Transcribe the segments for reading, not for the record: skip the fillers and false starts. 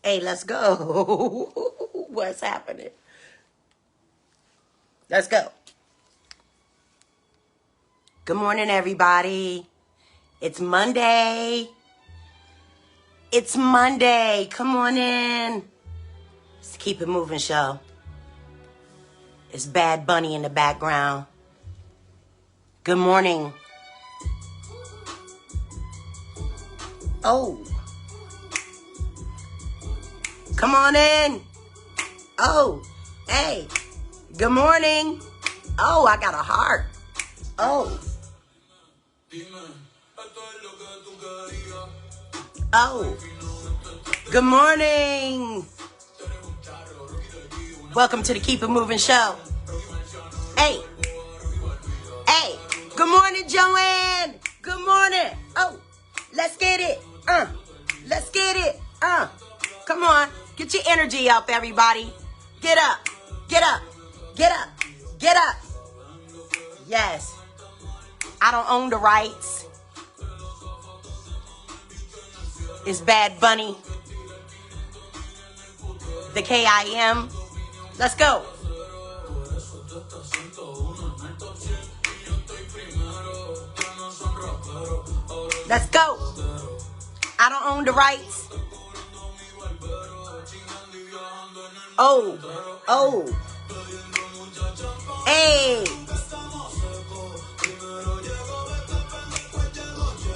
Hey, let's go. What's happening? Let's go. Good morning, everybody. It's Monday. It's Monday. Come on in. It's the Keep It Moving show. It's Bad Bunny in the background. Good morning. Oh. Come on in. Oh. Hey. Good morning. Oh, I got a heart. Oh. Oh. Good morning. Welcome to the Keep It Moving show. Hey. Hey. Good morning, Joanne. Good morning. Oh. Let's get it. Let's get it. Come on. Get your energy up, everybody. Get up. Get up. Get up. Get up. Yes. I don't own the rights. It's Bad Bunny. The KIM. Let's go. Let's go. I don't own the rights. Oh. Oh. Hey.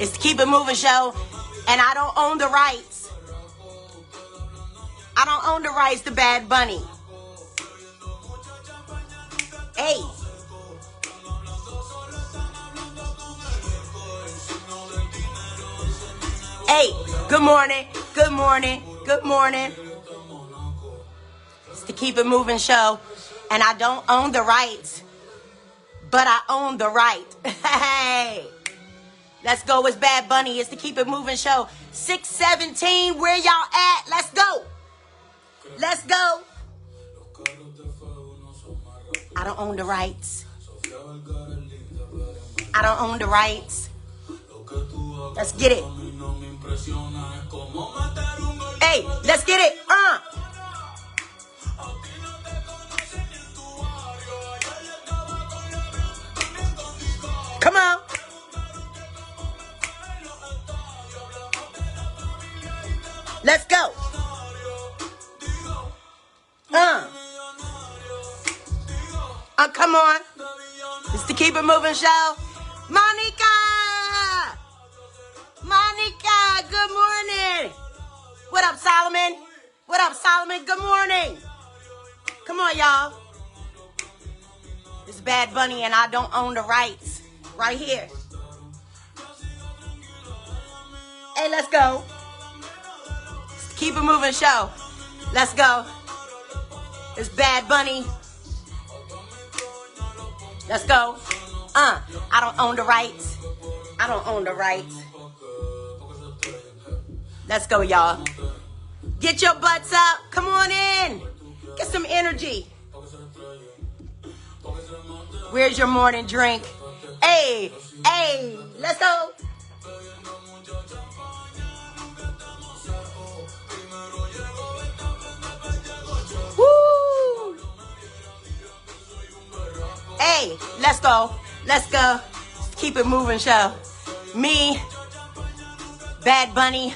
It's the Keep It Moving show, and I don't own the rights. I don't own the rights to Bad Bunny. Hey. Hey. Good morning. Good morning. Good morning. It's the Keep It Moving show, and I don't own the rights, but I own the right. Hey. Let's go. It's Bad Bunny. It's the Keep It Moving show. 6:17. Where y'all at? Let's go. Let's go. I don't own the rights. I don't own the rights. Let's get it. Hey, let's get it. Come on. Let's go. Come on. It's the Keep It Moving show. Monica! Monica, good morning. What up, Solomon? What up, Solomon? Good morning. Come on, y'all. It's Bad Bunny, and I don't own the rights. Right here. Hey, let's go. Keep It Moving show. Let's go. It's Bad Bunny. Let's go. I don't own the rights. I don't own the rights. Let's go, y'all. Get your butts up. Come on in. Get some energy. Where's your morning drink? Hey, hey, let's go. Woo! Hey, let's go. Let's go. Keep It Moving show. Me, Bad Bunny,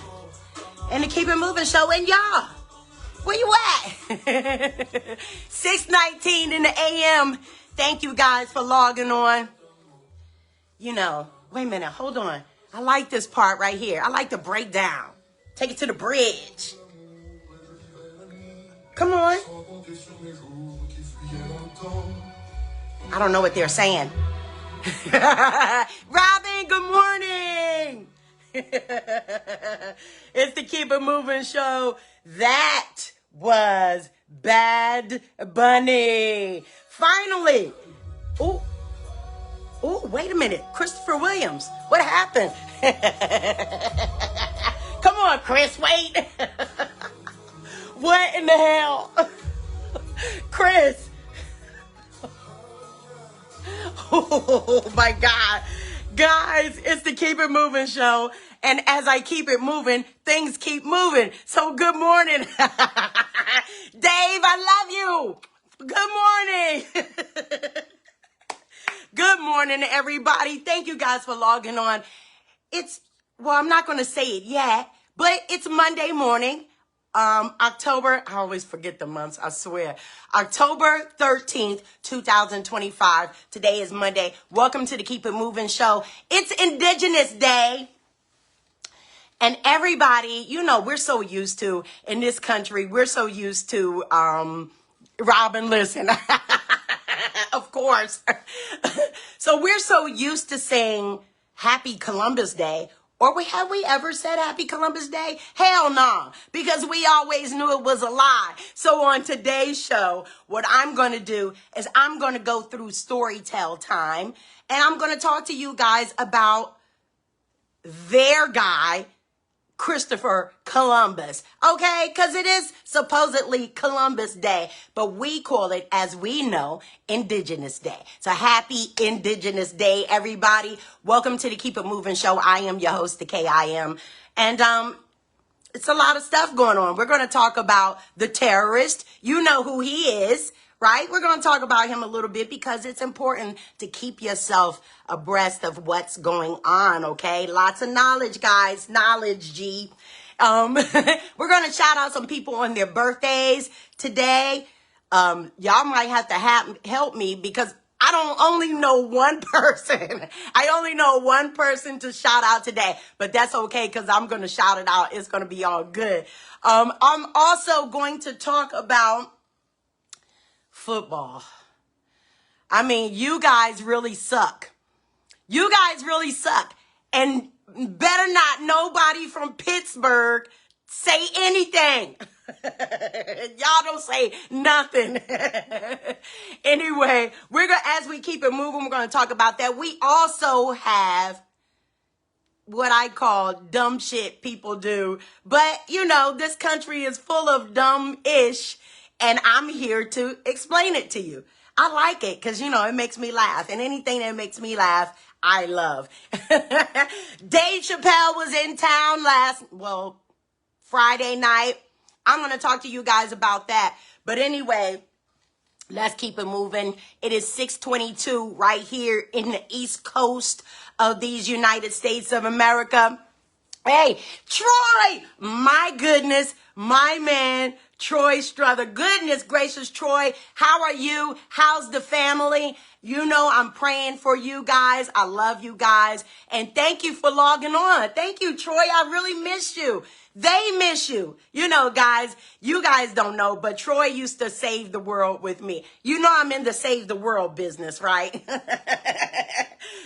and the Keep It Moving show. And y'all, where you at? 6:19 in the a.m. Thank you guys for logging on. You know, wait a minute. Hold on. I like this part right here. I like the breakdown. Take it to the bridge. Come on. I don't know what they're saying. Robin, good morning. It's the Keep It Moving show. That was Bad Bunny. Finally. Ooh. Ooh, wait a minute. Christopher Williams. What happened? Come on, Chris, wait. What in the hell? Chris. Oh, my God. Guys, it's the Keep It Moving show. And as I keep it moving, things keep moving. So good morning. Dave, I love you. Good morning. Good morning, everybody. Thank you guys for logging on. I'm not going to say it yet, but it's Monday morning. October, I always forget the months, I swear. October 13th, 2025. Today is Monday. Welcome to the Keep It Moving show. It's Indigenous Day. And everybody, we're so used to, in this country, we're so used to, Robin, listen, of course. So we're so used to saying Happy Columbus Day. Or have we ever said Happy Columbus Day? Hell no, because we always knew it was a lie. So on today's show, what I'm going to do is I'm going to go through Storytell time, and I'm going to talk to you guys about their guy, Christopher Columbus, okay? Because it is supposedly Columbus Day, but we call it, as we know, Indigenous Day. So happy Indigenous Day, everybody. Welcome to the Keep It Moving show. I am your host, the KIM. And it's a lot of stuff going on. We're going to talk about the terrorist. You know who he is, right? We're going to talk about him a little bit because it's important to keep yourself abreast of what's going on, okay? Lots of knowledge, guys. Knowledge, G. We're going to shout out some people on their birthdays today. Y'all might have to help me because I don't only know one person. I only know one person to shout out today, but that's okay because I'm going to shout it out. It's going to be all good. I'm also going to talk about football. I mean, you guys really suck. You guys really suck. And better not nobody from Pittsburgh say anything. Y'all don't say nothing. Anyway, as we keep it moving, we're going to talk about that. We also have what I call dumb shit people do. But, this country is full of dumb-ish, and I'm here to explain it to you. I like it because, it makes me laugh. And anything that makes me laugh, I love. Dave Chappelle was in town Friday night. I'm going to talk to you guys about that. But anyway, let's keep it moving. It is 6:22 right here in the East Coast of these United States of America. Hey, Troy, my goodness, my man, Troy Struther. Goodness gracious, Troy, how are you? How's the family? I'm praying for you guys. I love you guys. And thank you for logging on. Thank you, Troy. I really missed you. They miss you. Guys, you guys don't know, but Troy used to save the world with me. I'm in the save the world business, right?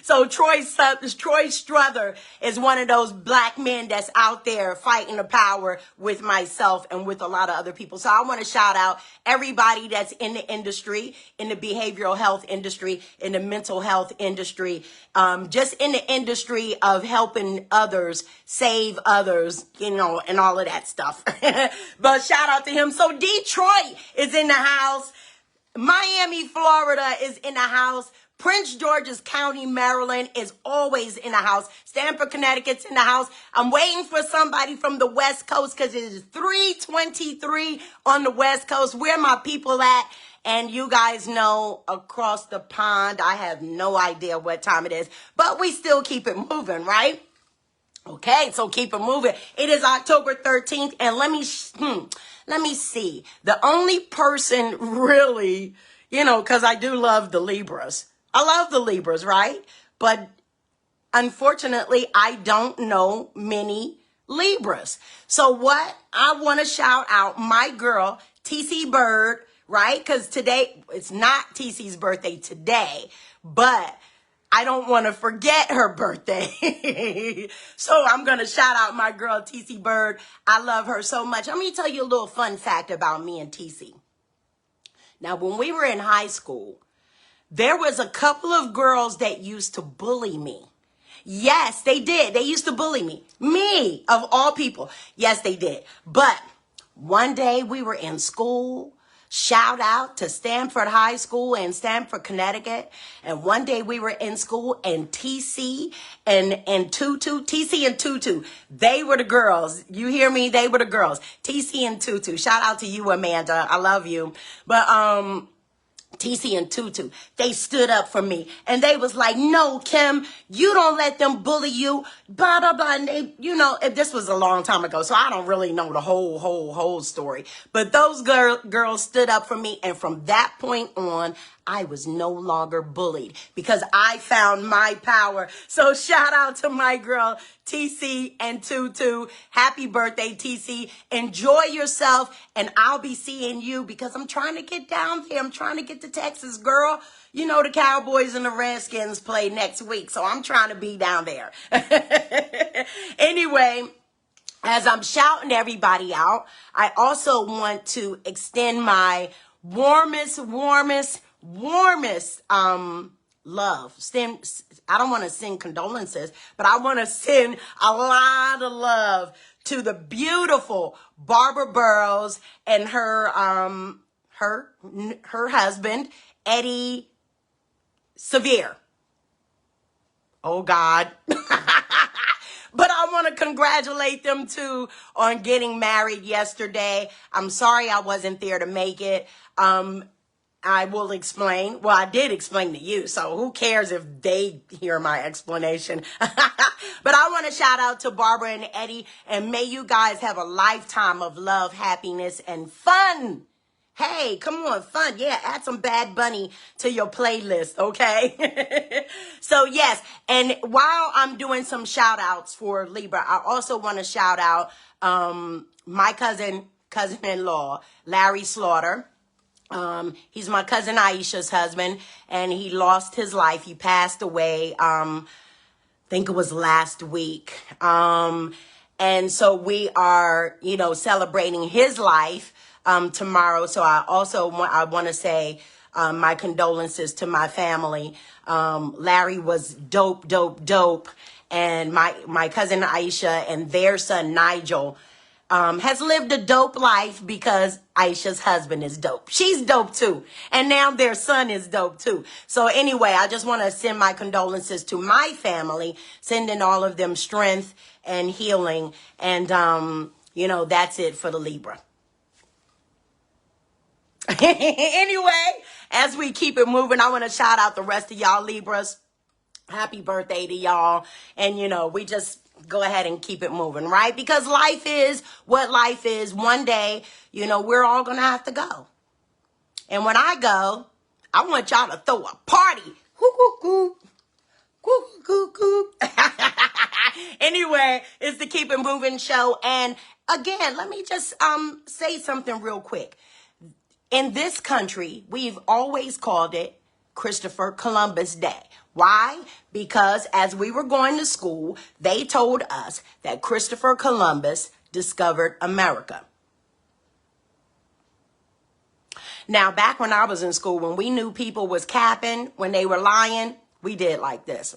So Troy Struther is one of those black men that's out there fighting the power with myself and with a lot of other people. So I want to shout out everybody that's in the industry, in the behavioral health industry, in the mental health industry, just in the industry of helping others, save others, and all of that stuff. But shout out to him. So Detroit is in the house. Miami, Florida is in the house. Prince George's County, Maryland is always in the house. Stamford, Connecticut's in the house. I'm waiting for somebody from the West Coast because it is 3:23 on the West Coast. Where my people at? And you guys know across the pond, I have no idea what time it is, but we still keep it moving, right? Okay, so keep it moving. It is October 13th, and let me see. The only person really, because I do love the Libras. I love the Libras, right? But unfortunately, I don't know many Libras. So what? I want to shout out my girl, TC Bird, right? Because today, it's not TC's birthday today, but I don't want to forget her birthday. So I'm going to shout out my girl, TC Bird. I love her so much. Let me tell you a little fun fact about me and TC. Now, when we were in high school, there was a couple of girls that used to bully me. Yes, they did. They used to bully me. Me, of all people. Yes, they did. But one day we were in school. Shout out to Stanford High School in Stamford, Connecticut. And one day we were in school and TC and Tutu, they were the girls. You hear me? They were the girls. TC and Tutu. Shout out to you, Amanda. I love you. But, TC and Tutu, they stood up for me and they was like, no, Kim, you don't let them bully you, blah, blah, blah. And they, this was a long time ago, so I don't really know the whole story. But those girls stood up for me. And from that point on, I was no longer bullied because I found my power. So shout out to my girl, TC and Tutu. Happy birthday, TC. Enjoy yourself. And I'll be seeing you because I'm trying to get down there. I'm trying to get to Texas, girl. You know, the Cowboys and the Redskins play next week. So I'm trying to be down there. Anyway, as I'm shouting everybody out, I also want to extend my warmest love. I don't want to send condolences, but I want to send a lot of love to the beautiful Barbara Burrows and her husband, Eddie Severe. Oh God. But I want to congratulate them too on getting married yesterday. I'm sorry I wasn't there to make it. I will explain. Well, I did explain to you, so who cares if they hear my explanation? But I want to shout out to Barbara and Eddie, and may you guys have a lifetime of love, happiness, and fun. Hey, come on, fun. Yeah, add some Bad Bunny to your playlist, okay? So, yes, and while I'm doing some shout-outs for Libra, I also want to shout out my cousin-in-law, Larry Slaughter. He's my cousin Aisha's husband, and he lost his life. He passed away, I think it was last week. And so we are, celebrating his life tomorrow. So I also want to say my condolences to my family. Larry was dope. And my cousin Aisha and their son Nigel has lived a dope life because Aisha's husband is dope. She's dope too. And now their son is dope too. So anyway, I just want to send my condolences to my family, sending all of them strength and healing. And, that's it for the Libra. Anyway, as we keep it moving, I want to shout out the rest of y'all Libras. Happy birthday to y'all. And, we just go ahead and keep it moving, right? Because life is what life is. One day, we're all going to have to go. And when I go, I want y'all to throw a party. Anyway, it's the Keep It Moving show. And again, let me just say something real quick. In this country, we've always called it Christopher Columbus Day. Why? Because as we were going to school, they told us that Christopher Columbus discovered America. Now, back when I was in school, when we knew people was capping, when they were lying, we did like this.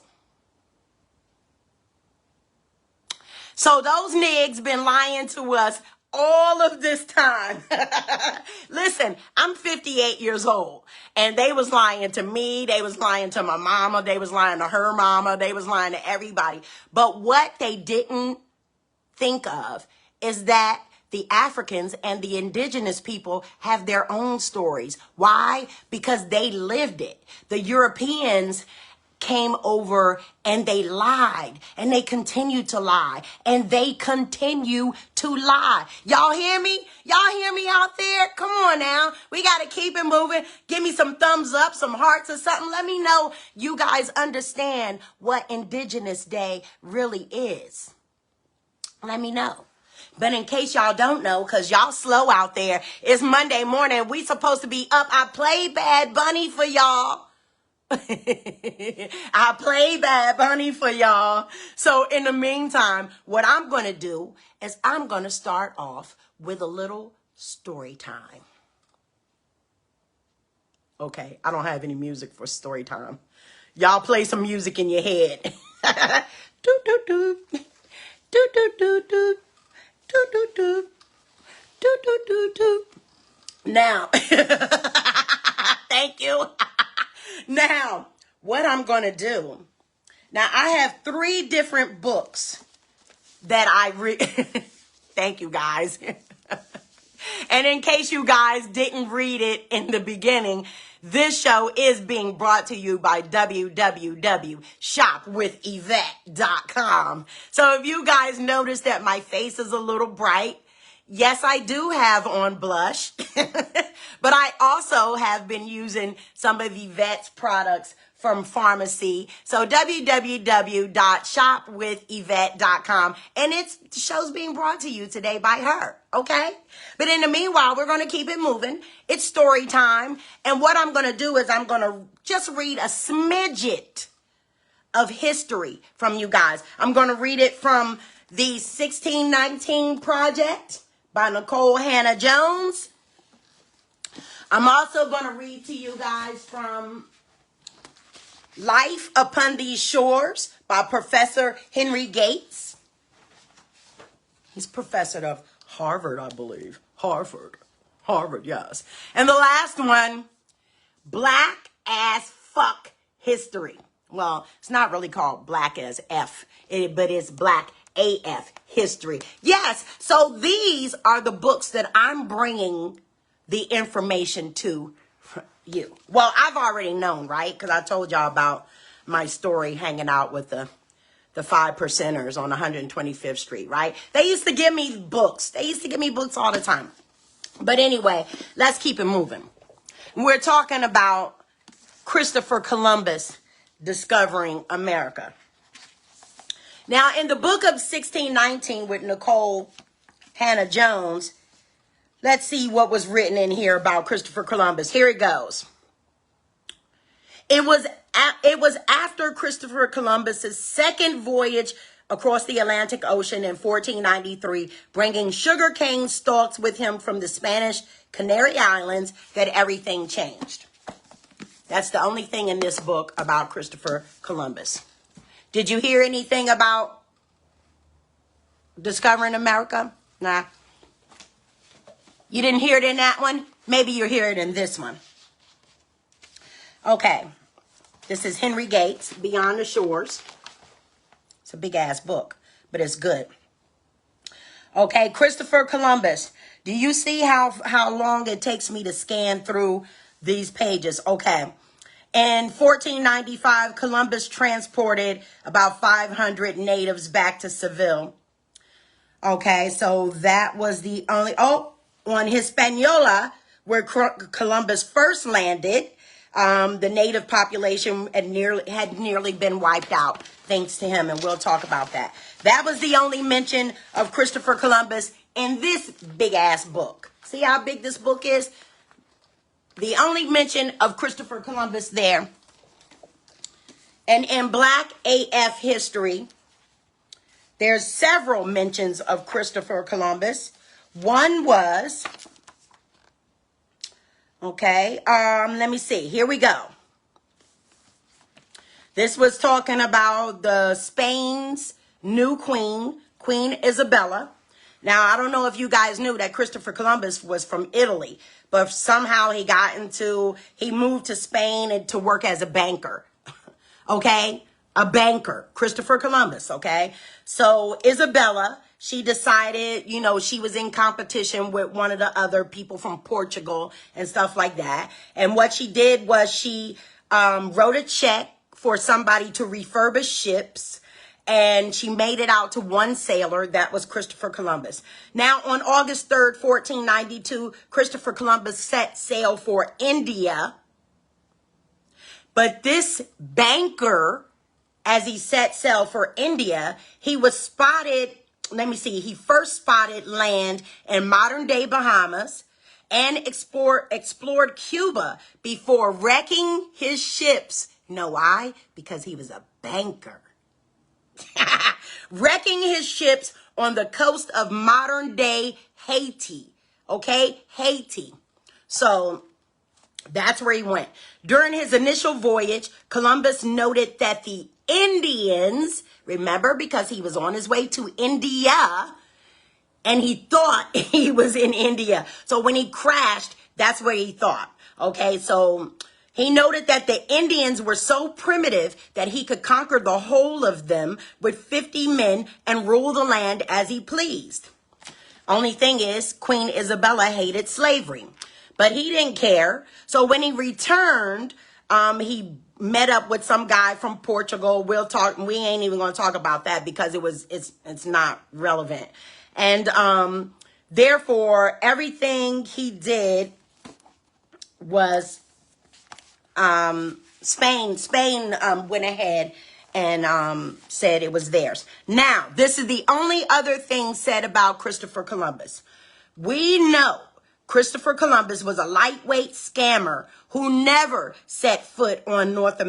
So those niggas been lying to us all of this time. Listen, I'm 58 years old, and they was lying to me. They was lying to my mama. They was lying to her mama. They was lying to everybody. But what they didn't think of is that the Africans and the indigenous people have their own stories. Why? Because they lived it. The Europeans came over and they lied, and they continue to lie, and they continue to lie. Y'all hear me? Y'all hear me out there? Come on now. We got to keep it moving. Give me some thumbs up, some hearts or something. Let me know you guys understand what Indigenous Day really is. Let me know. But in case y'all don't know, because y'all slow out there, it's Monday morning. We supposed to be up. I played Bad Bunny for y'all. I play Bad Bunny for y'all. So in the meantime, what I'm going to do is I'm going to start off with a little story time. Okay, I don't have any music for story time. Y'all play some music in your head. Do do do. Do do do do. Do do do. Do do do do. Now, thank you. Now, what I'm going to do, now I have 3 different books that I read. Thank you, guys. And in case you guys didn't read it in the beginning, this show is being brought to you by www.shopwithYvette.com. So if you guys notice that my face is a little bright, yes, I do have on blush, but I also have been using some of Yvette's products from pharmacy. So www.shopwithYvette.com. And the show's being brought to you today by her. Okay? But in the meanwhile, we're going to keep it moving. It's story time. And what I'm going to do is I'm going to just read a smidget of history from you guys. I'm going to read it from the 1619 Project by Nicole Hannah Jones. I'm also going to read to you guys from Life Upon These Shores by Professor Henry Gates. He's professor of Harvard, I believe. Harvard, yes. And the last one, Black as Fuck History. Well, it's not really called Black as F, but it's Black AF History. Yes, so these are the books that I'm bringing the information to you. Well, I've already known, right? Because I told y'all about my story hanging out with the 5%ers on 125th Street, right? They used to give me books. They used to give me books all the time. But anyway, let's keep it moving. We're talking about Christopher Columbus discovering America. Now, in the book of 1619 with Nicole Hannah Jones, let's see what was written in here about Christopher Columbus. Here it goes. It was after Christopher Columbus's second voyage across the Atlantic Ocean in 1493, bringing sugarcane stalks with him from the Spanish Canary Islands, that everything changed. That's the only thing in this book about Christopher Columbus. Did you hear anything about discovering America? Nah. You didn't hear it in that one? Maybe you'll hear it in this one. Okay. This is Henry Gates, Beyond the Shores. It's a big-ass book, but it's good. Okay, Christopher Columbus. Do you see how long it takes me to scan through these pages? Okay. In 1495, Columbus transported about 500 natives back to Seville. Okay, so that was the only... on Hispaniola, where Columbus first landed, the native population had nearly been wiped out, thanks to him, and we'll talk about that. That was the only mention of Christopher Columbus in this big-ass book. See how big this book is? The only mention of Christopher Columbus there. And in Black AF history, there's several mentions of Christopher Columbus. One was, okay, let me see. Here we go. This was talking about the Spain's new queen, Queen Isabella. Now, I don't know if you guys knew that Christopher Columbus was from Italy, but somehow he moved to Spain and to work as a banker. Okay? A banker, Christopher Columbus, okay? So Isabella, she decided, she was in competition with one of the other people from Portugal and stuff like that. And what she did was she wrote a check for somebody to refurbish ships, and she made it out to one sailor. That was Christopher Columbus. Now, on August 3rd, 1492, Christopher Columbus set sail for India. But this banker, as he set sail for India, he was spotted, he first spotted land in modern-day Bahamas and explored Cuba before wrecking his ships. You know why? Because he was a banker. Wrecking his ships on the coast of modern-day Haiti. Okay? Haiti. So that's where he went. During his initial voyage, Columbus noted that the Indians, remember, because he was on his way to India, and he thought he was in India. So when he crashed, That's what he thought. Okay, so he noted that the Indians were so primitive that he could conquer the whole of them with 50 men and rule the land as he pleased. Only thing is, Queen Isabella hated slavery, but he didn't care. So when he returned, he met up with some guy from Portugal. We'll talk. We ain't even going to talk about that because it's not relevant. And therefore, everything he did was Spain went ahead and said it was theirs. Now, this is the only other thing said about Christopher Columbus. We know Christopher Columbus was a lightweight scammer who never set foot on the North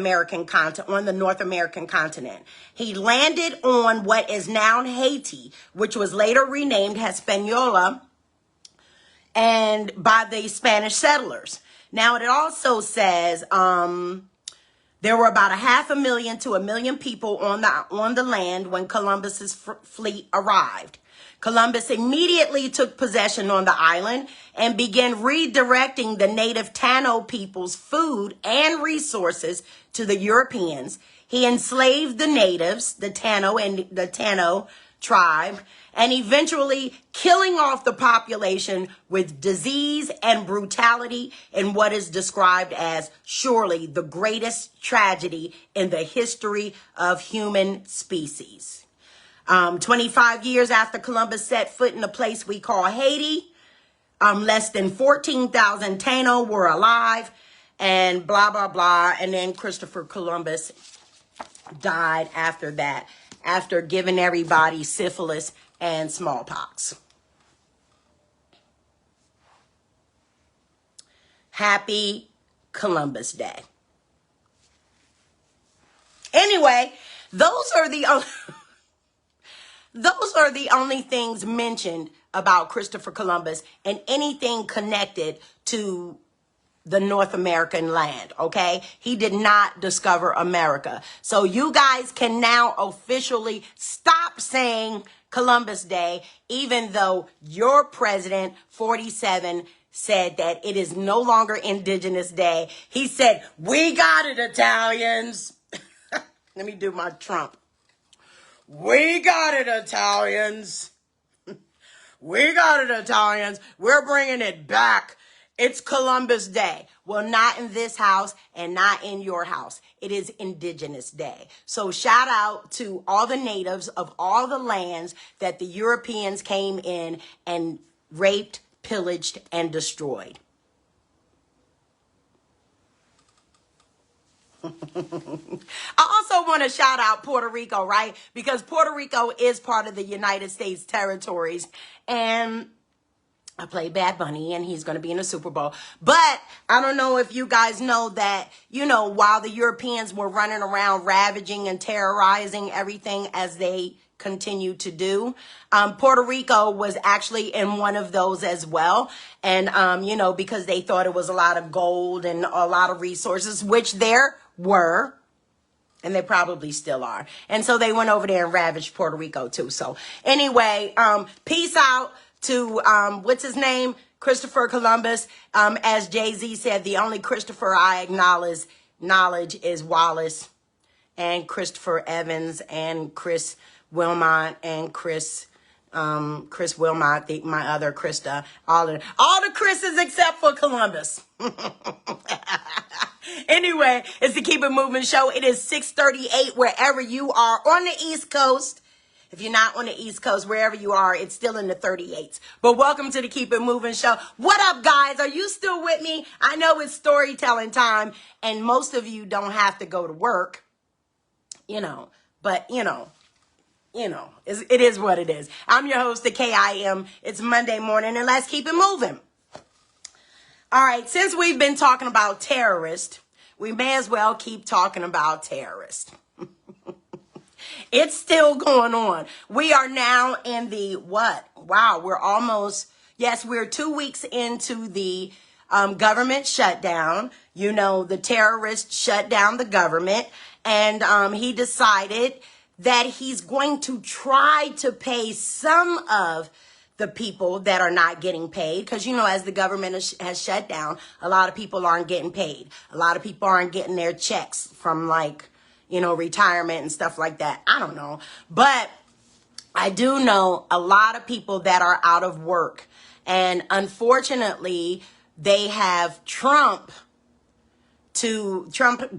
American continent. He landed on what is now Haiti, which was later renamed Hispaniola, and by the Spanish settlers. Now, it also says there were about 500,000 to 1 million people on the land when Columbus's fleet arrived. Columbus immediately took possession on the island and began redirecting the native Tano people's food and resources to the Europeans. He enslaved the natives, the Tano tribe, and eventually killing off the population with disease and brutality in what is described as surely the greatest tragedy in the history of human species. 25 years after Columbus set foot in the place we call Haiti, less than 14,000 Taino were alive, and blah, blah, blah. And then Christopher Columbus died after that, after giving everybody syphilis and smallpox. Happy Columbus Day. Anyway, those are the only things mentioned about Christopher Columbus and anything connected to the North American land, okay? He did not discover America. So you guys can now officially stop saying Columbus Day, even though your president, 47, said that it is no longer Indigenous Day. He said, "We got it, Italians." Let me do my Trump. "We got it, Italians. We got it, Italians. We're bringing it back. It's Columbus Day." Well, not in this house and not in your house. It is Indigenous Day. So shout out to all the natives of all the lands that the Europeans came in and raped, pillaged, and destroyed. I also want to shout out Puerto Rico, right? Because Puerto Rico is part of the United States territories. And I play Bad Bunny, and he's going to be in the Super Bowl. But I don't know if you guys know that, while the Europeans were running around ravaging and terrorizing everything as they continue to do, Puerto Rico was actually in one of those as well. And, because they thought it was a lot of gold and a lot of resources, which there were, and they probably still are. And so they went over there and ravaged Puerto Rico too. So anyway, peace out to, what's his name? Christopher Columbus. As Jay-Z said, the only Christopher I acknowledge is Wallace and Christopher Evans and Chris Wilmot and Chris Wilmot, my other Krista, all the Chris's except for Columbus. Anyway, it's the Keep It Moving show. It is 6:38 wherever you are on the East Coast. If you're not on the East Coast, wherever you are, it's still in the 38s. But welcome to the Keep It Moving show. What up, guys? Are you still with me? I know it's storytelling time, and most of you don't have to go to work, but it is what it is. I'm your host, the KIM. It's Monday morning, and let's keep it moving. All right, since we've been talking about terrorists, we may as well keep talking about terrorists. It's still going on. We are now in the what? Wow, we're 2 weeks into the government shutdown. The terrorists shut down the government, and he decided that he's going to try to pay some of the people that are not getting paid, because, you know, as the government has shut down, a lot of people aren't getting paid. A lot of people aren't getting their checks from, like, you know, retirement and stuff like that. I don't know. But I do know a lot of people that are out of work. And unfortunately, they have Trump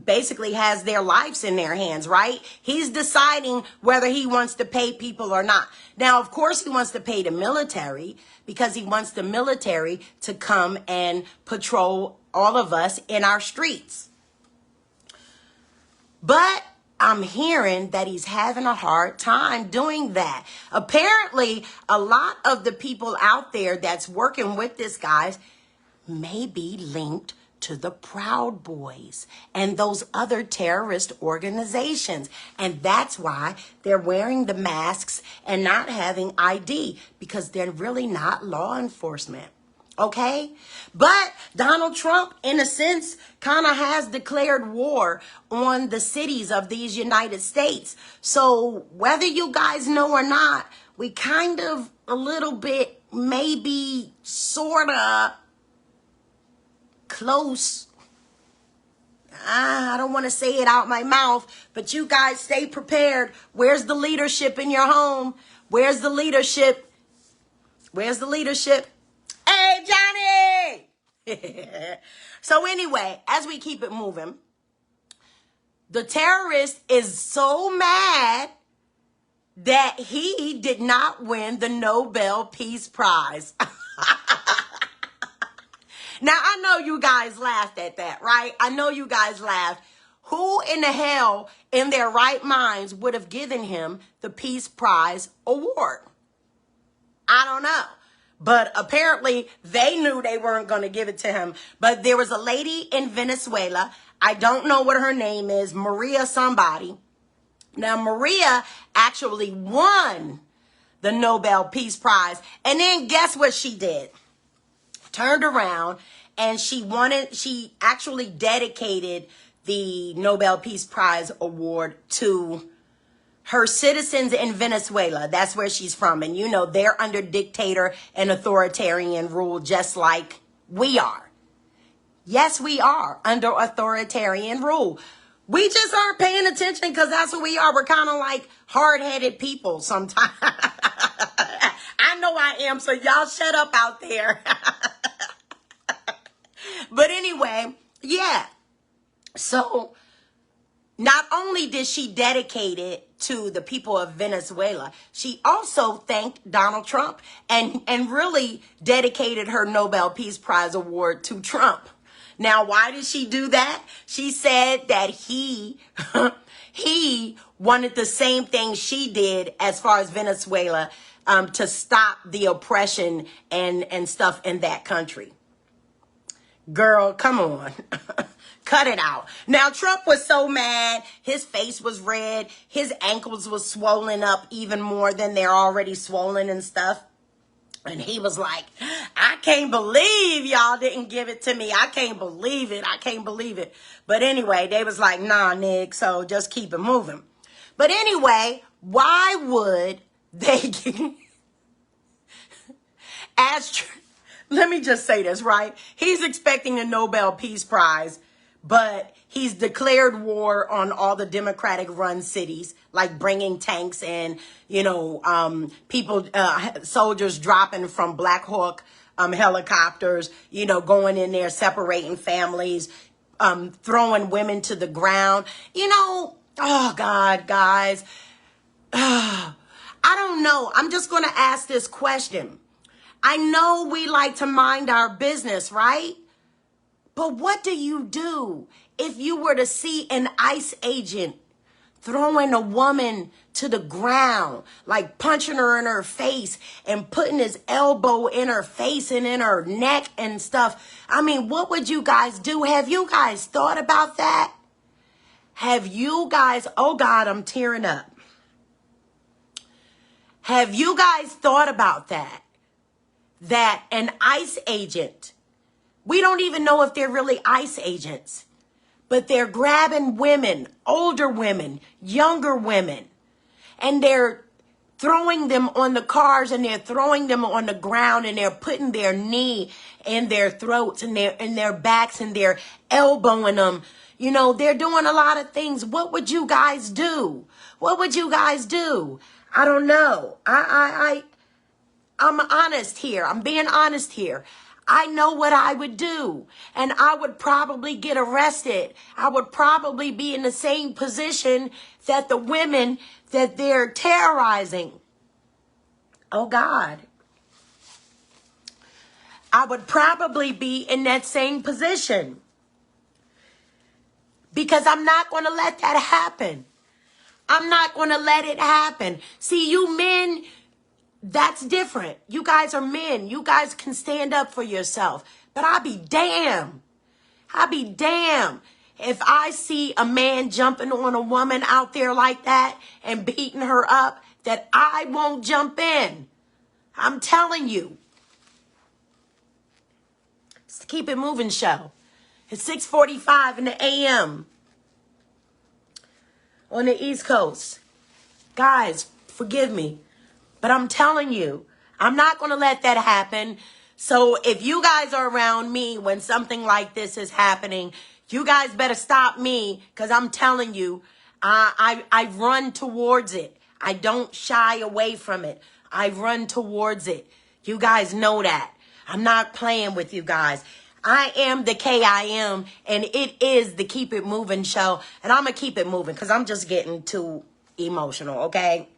basically has their lives in their hands, right? He's deciding whether he wants to pay people or not. Now, of course, he wants to pay the military because he wants the military to come and patrol all of us in our streets. But I'm hearing that he's having a hard time doing that. Apparently, a lot of the people out there that's working with this guy may be linked to the Proud Boys and those other terrorist organizations. And that's why they're wearing the masks and not having ID, because they're really not law enforcement. Okay? But Donald Trump, in a sense, kind of has declared war on the cities of these United States. So whether you guys know or not, we kind of a little bit, maybe sort of close. I don't want to say it out my mouth, but you guys stay prepared. Where's the leadership in your home? Where's the leadership? Where's the leadership? Hey, Johnny! So anyway, as we keep it moving, the terrorist is so mad that he did not win the Nobel Peace Prize. Now, I know you guys laughed at that, right? I know you guys laughed. Who in the hell in their right minds would have given him the Peace Prize award? I don't know. But apparently they knew they weren't going to give it to him. But there was a lady in Venezuela. I don't know what her name is. Maria somebody. Now, Maria actually won the Nobel Peace Prize. And then guess what she did? Turned around and she actually dedicated the Nobel Peace Prize award to her citizens in Venezuela. That's where she's from. And you know, they're under dictator and authoritarian rule just like we are. Yes, we are under authoritarian rule. We just aren't paying attention because that's what we are. We're kind of like hard-headed people sometimes. I know I am, so y'all shut up out there. But anyway, yeah. So not only did she dedicate it to the people of Venezuela, she also thanked Donald Trump and really dedicated her Nobel Peace Prize award to Trump. Now, why did she do that? She said that he wanted the same thing she did as far as Venezuela, to stop the oppression and stuff in that country. Girl, come on. Cut it out. Now, Trump was so mad. His face was red. His ankles was swollen up even more than they're already swollen and stuff. And he was like, I can't believe y'all didn't give it to me. I can't believe it. I can't believe it. But anyway, they was like, nah, Nick, so just keep it moving. But anyway, why would they let me just say this, right? He's expecting a Nobel Peace Prize, but he's declared war on all the Democratic run cities, like bringing tanks in, you know, people, soldiers dropping from Black Hawk helicopters, you know, going in there, separating families, throwing women to the ground. You know, oh God, guys, I don't know. I'm just going to ask this question. I know we like to mind our business, right? But what do you do if you were to see an ICE agent throwing a woman to the ground, like punching her in her face and putting his elbow in her face and in her neck and stuff? I mean, what would you guys do? Have you guys thought about that? Have you guys, oh God, I'm tearing up. Have you guys thought about that? That an ICE agent, we don't even know if they're really ICE agents, but they're grabbing women, older women, younger women, and they're throwing them on the cars, and they're throwing them on the ground, and they're putting their knee in their throats and their backs, and they're elbowing them. You know, they're doing a lot of things. What would you guys do? What would you guys do? I don't know. I'm honest here. I'm being honest here. I know what I would do, and I would probably get arrested. I would probably be in the same position that the women that they're terrorizing. Oh God. I would probably be in that same position, because I'm not going to let that happen. I'm not going to let it happen. See, you men, that's different. You guys are men. You guys can stand up for yourself. But I'll be damned. I'll be damned if I see a man jumping on a woman out there like that and beating her up, that I won't jump in. I'm telling you. It's the Keep It Moving show. It's 6:45 in the a.m. on the East Coast. Guys, forgive me. But I'm telling you, I'm not going to let that happen. So if you guys are around me when something like this is happening, you guys better stop me, because I'm telling you, I run towards it. I don't shy away from it. I run towards it. You guys know that. I'm not playing with you guys. I am the KIM, and it is the Keep It Moving show. And I'm going to keep it moving, because I'm just getting too emotional, okay?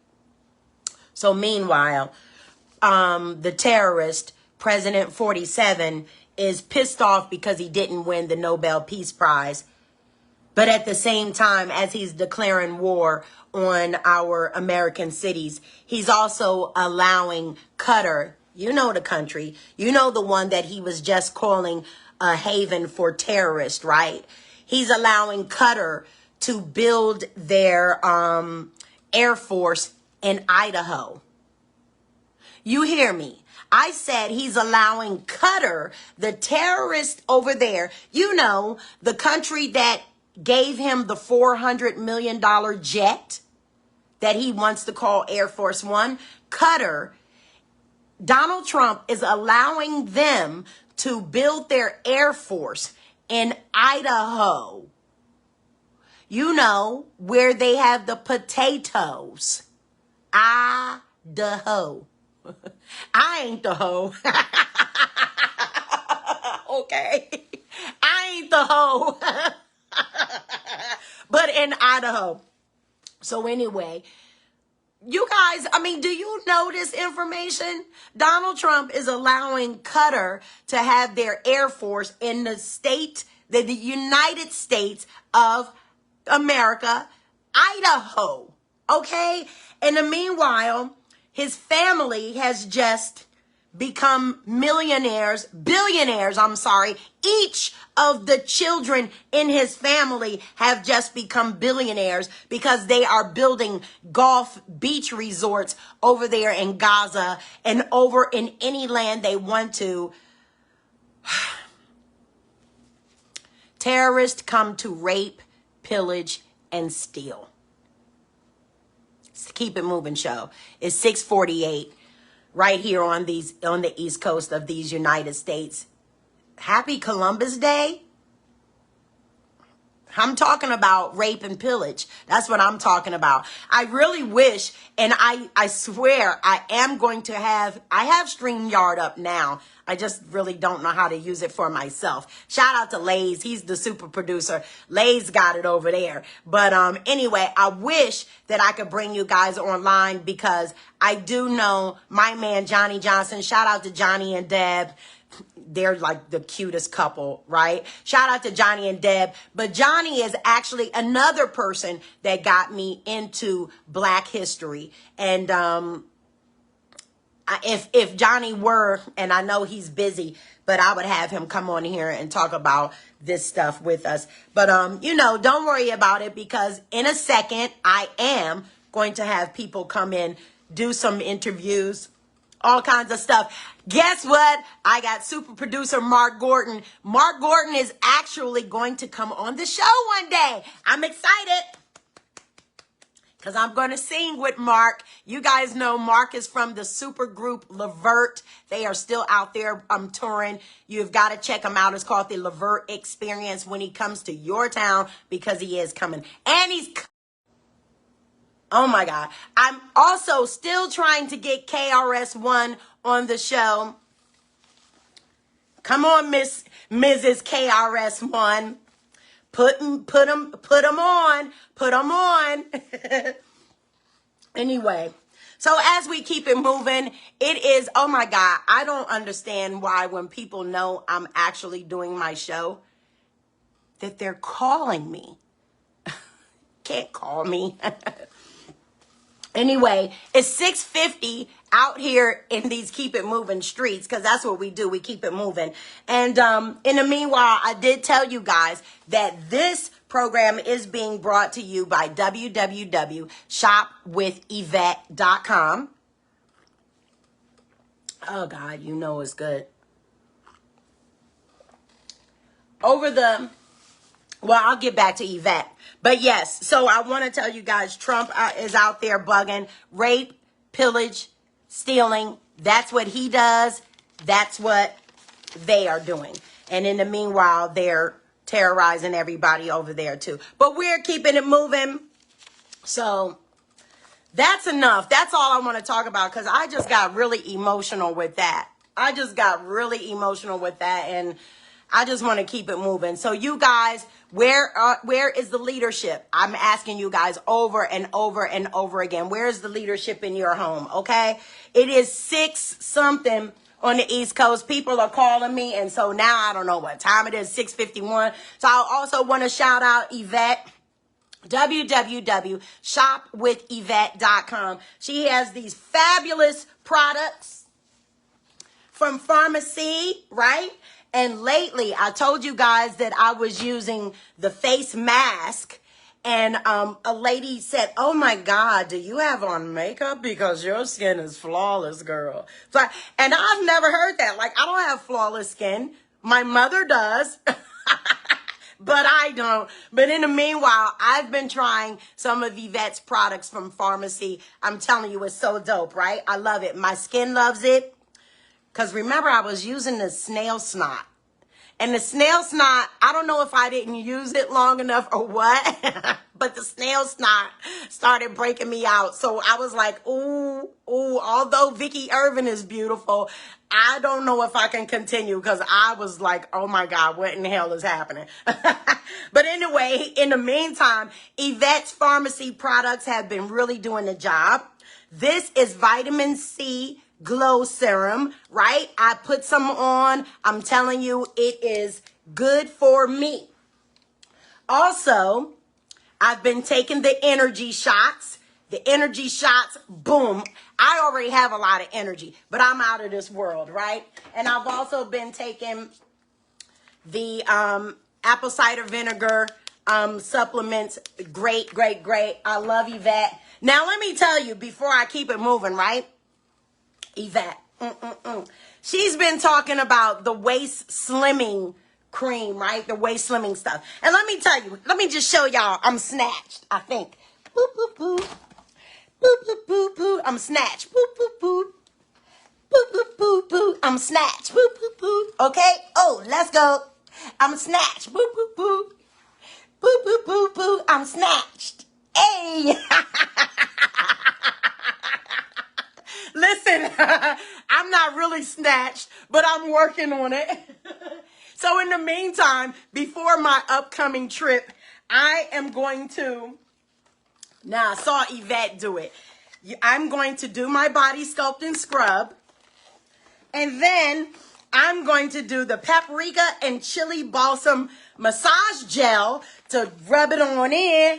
So meanwhile, the terrorist, President 47, is pissed off because he didn't win the Nobel Peace Prize. But at the same time, as he's declaring war on our American cities, he's also allowing Qatar, you know the country, you know the one that he was just calling a haven for terrorists, right? He's allowing Qatar to build their Air Force in Idaho. You hear me? I said he's allowing Qatar, the terrorist over there, you know, the country that gave him the $400 million jet that he wants to call Air Force One. Qatar, Donald Trump is allowing them to build their Air Force in Idaho. You know, where they have the potatoes. Idaho. I ain't the hoe. Okay. I ain't the hoe. But in Idaho. So anyway, you guys, I mean, do you know this information? Donald Trump is allowing Qatar to have their Air Force in the United States of America, Idaho. Okay? In the meanwhile, his family has just become billionaires, I'm sorry. Each of the children in his family have just become billionaires because they are building golf beach resorts over there in Gaza and over in any land they want to. Terrorists come to rape, pillage, and steal. It's the Keep It Moving show. It's 6:48 right here on the East Coast of these United States. Happy Columbus Day. I'm talking about rape and pillage. That's what I'm talking about. I really wish, and I swear I am going to have, I have StreamYard up now. I just really don't know how to use it for myself. Shout out to Lays. He's the super producer. Lays got it over there. But anyway, I wish that I could bring you guys online because I do know my man, Johnny Johnson. Shout out to Johnny and Deb. They're like the cutest couple, right? Shout out to Johnny and Deb. But Johnny is actually another person that got me into Black history. And if Johnny were, and I know he's busy, but I would have him come on here and talk about this stuff with us. But, you know, don't worry about it because in a second, I am going to have people come in, do some interviews, all kinds of stuff. Guess what? I got super producer Mark Gordon. Mark Gordon is actually going to come on the show one day. I'm excited. because I'm going to sing with Mark. You guys know Mark is from the super group Levert. They are still out there touring. You've got to check him out. It's called the Levert Experience when he comes to your town, because he is coming. And he's, oh my God. I'm also still trying to get KRS-One on the show. Come on, Mrs. KRS-One. Put them on. Anyway, so as we keep it moving, it is, oh my God, I don't understand why when people know I'm actually doing my show, that they're calling me. Can't call me. Anyway, it's 6:50 out here in these keep it moving streets, because that's what we do. We keep it moving. And in the meanwhile, I did tell you guys that this program is being brought to you by www.shopwithYvette.com. Oh God, you know it's good. Well, I'll get back to Yvette. But yes, so I want to tell you guys, Trump is out there bugging, rape, pillage, stealing. That's what he does. That's what they are doing. And in the meanwhile, they're terrorizing everybody over there too. But we're keeping it moving. So that's enough. That's all I want to talk about, because I just got really emotional with that. And I just want to keep it moving. So you guys, where is the leadership? I'm asking you guys over and over and over again. Where is the leadership in your home? Okay. It is 6 something on the East Coast. People are calling me. And so now I don't know what time it is, 6:51. So I also want to shout out Yvette. www.shopwithYvette.com. She has these fabulous products from pharmacy, right? And lately, I told you guys that I was using the face mask, and a lady said, "Oh my God, do you have on makeup? Because your skin is flawless, girl." So, and I've never heard that. Like, I don't have flawless skin. My mother does, but I don't. But in the meanwhile, I've been trying some of Yvette's products from pharmacy. I'm telling you, it's so dope, right? I love it. My skin loves it. Because remember, I was using the snail snot. And the snail snot, I don't know if I didn't use it long enough or what, but the snail snot started breaking me out. So I was like, ooh, although Vicky Irvin is beautiful, I don't know if I can continue, because I was like, oh my God, what in the hell is happening? But anyway, in the meantime, Yvette's pharmacy products have been really doing the job. This is vitamin C glow serum, right? I put some on. I'm telling you, it is good for me. Also, I've been taking the energy shots. The energy shots, boom. I already have a lot of energy, but I'm out of this world, right? And I've also been taking the apple cider vinegar supplements. Great. I love Yvette. Now, let me tell you, before I keep it moving, right? Yvette, she's been talking about the waist slimming cream, right? The waist slimming stuff. And let me tell you, let me just show y'all, I'm snatched, I think. Boop, boop, boop. Boop, boop, boop, boop. I'm snatched. Boop, boop, boop. Boop, boop, boop, boop. I'm snatched. Boop, boop, boop. Okay? Oh, let's go. I'm snatched. Boop, boop, boop. Boop, boop, boop, boop. I'm snatched. Hey! Listen, I'm not really snatched, but I'm working on it. So in the meantime, before my upcoming trip, I am going to, now I saw Yvette do it. I'm going to do my body sculpt and scrub. And then I'm going to do the paprika and chili balsam massage gel to rub it on in.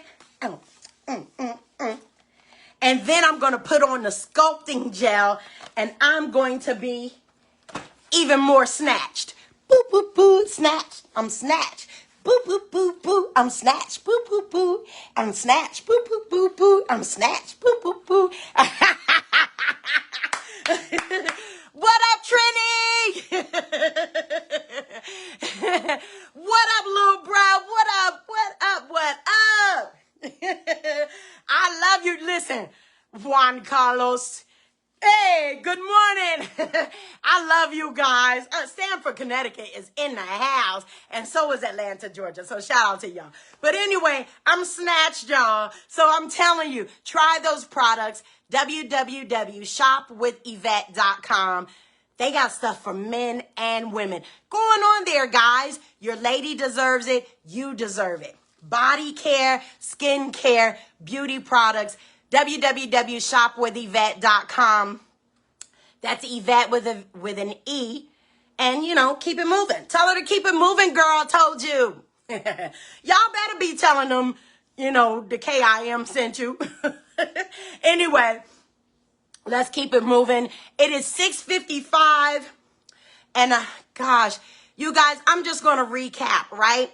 And then I'm going to put on the sculpting gel, and I'm going to be even more snatched. Boop, boop, boop, snatched. I'm snatched. Boop, boop, boop, boop. I'm snatched. Boop, boop, boop. I'm snatched. Boop, boop, boop, boop. I'm snatched. Boop, boop, boop. What up, Trini? What up, little bro? What up? What up? What up? I love you, Juan Carlos. Hey, good morning. I love you guys. Stamford, Connecticut is in the house, and so is Atlanta, Georgia. So shout out to y'all. But anyway, I'm snatched, y'all. So I'm telling you, try those products. www.shopwithYvette.com. They got stuff for men and women. Going on there, guys. Your lady deserves it. You deserve it. Body care, skin care, beauty products. www.shopwithYvette.com. That's Yvette with an E. And, keep it moving. Tell her to keep it moving, girl. I told you. Y'all better be telling them, the KIM sent you. Anyway, let's keep it moving. It is 6:55. And gosh, you guys, I'm just going to recap, right?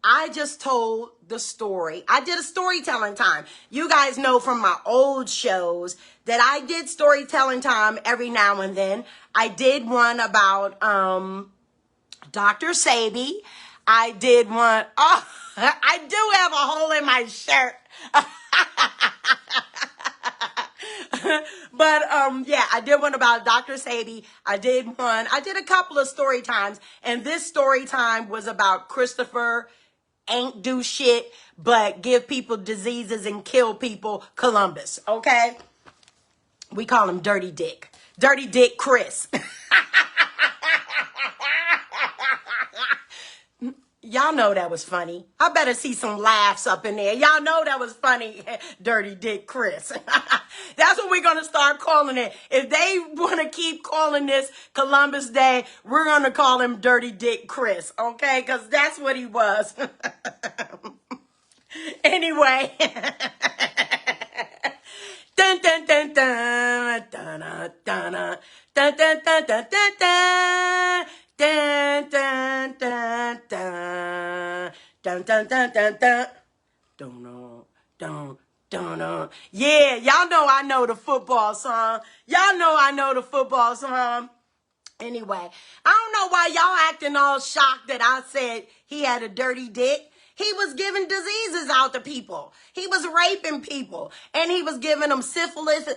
I just told the story. I did a storytelling time. You guys know from my old shows that I did storytelling time every now and then. I did one about Dr. Sabi. I did one. Oh, I do have a hole in my shirt. But yeah, I did one about Dr. Sabi. I did a couple of story times, and this story time was about Christopher ain't do shit but give people diseases and kill people, Columbus. Okay, we call him Dirty Dick Chris. Y'all know that was funny. I better see some laughs up in there. Y'all know that was funny, Dirty Dick Chris. That's what we're going to start calling it. If they want to keep calling this Columbus Day, we're going to call him Dirty Dick Chris, okay? Because that's what he was. Anyway. Dun, dun, dun, dun, dun, dun, dun, dun, dun, dun, dun, dun, dun. Dun, dun, dun, dun, dun, dun, dun, dun, dun. Dun, dun, dun, dun. Yeah, y'all know I know the football song. Anyway, I don't know why y'all acting all shocked that I said he had a dirty dick. He was giving diseases out to people. He was raping people, and he was giving them syphilis,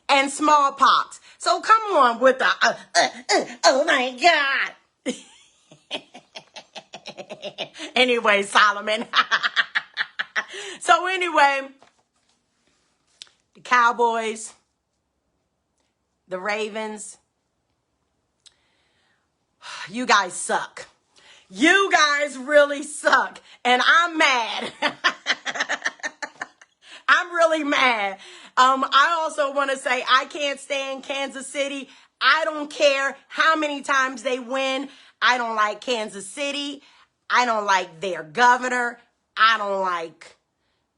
and smallpox. So come on with the, oh my God. Anyway, Solomon. So anyway, the Cowboys, the Ravens, you guys suck. You guys really suck. And I'm mad. I'm really mad. I also want to say I can't stand Kansas City. I don't care how many times they win. I don't like Kansas City. I don't like their governor. I don't like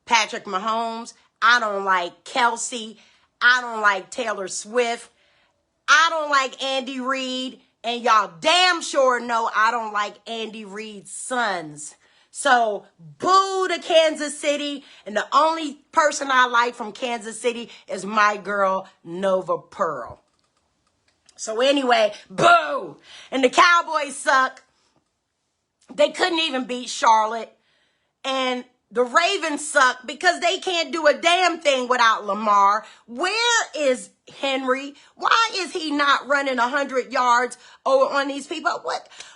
Patrick Mahomes. I don't like Kelsey. I don't like Taylor Swift. I don't like Andy Reid. And y'all damn sure know I don't like Andy Reid's sons. So, boo to Kansas City. And the only person I like from Kansas City is my girl, Nova Pearl. So anyway, boo. And the Cowboys suck. They couldn't even beat Charlotte. And the Ravens suck because they can't do a damn thing without Lamar. Where is Henry? Why is he not running 100 yards on these people?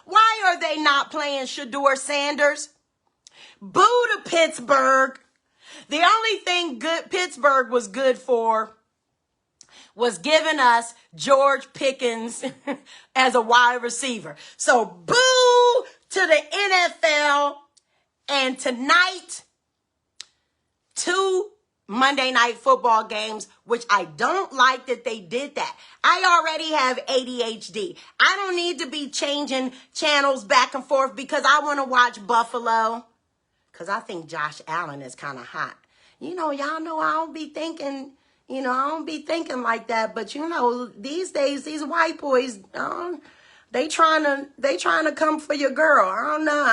Why are they not playing Shador Sanders? Boo to Pittsburgh. The only thing good Pittsburgh was good for was giving us George Pickens as a wide receiver. So boo to the NFL. And tonight, 2 Monday Night Football games, which I don't like that they did that. I already have ADHD. I don't need to be changing channels back and forth because I want to watch Buffalo. Because I think Josh Allen is kind of hot. Y'all know I don't be thinking, I don't be thinking like that. But, these days, these white boys, they trying to come for your girl. I don't know.